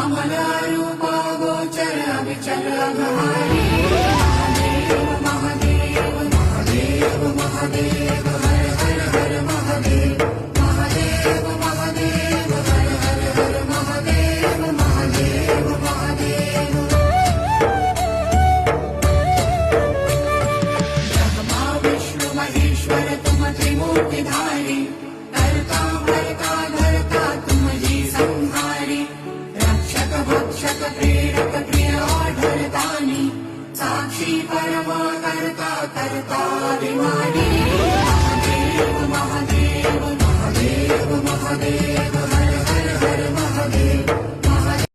अमल रूपा गोचर अविचल अघहारी महादेव महादेव महादेव महादेव हर हर हर महादेव महादेव महादेव हर हर हर महादेव महादेव महादेव ब्रह्मा विष्णु महेश्वर तुम त्रिमूर्तिधारी करता भरता धरता तुम जी संहारी रक्षक भक्षक प्रेरक प्रिय आढळतानी साक्षी परमा करता करता विमानी महादेव महादेव महादेव महादेव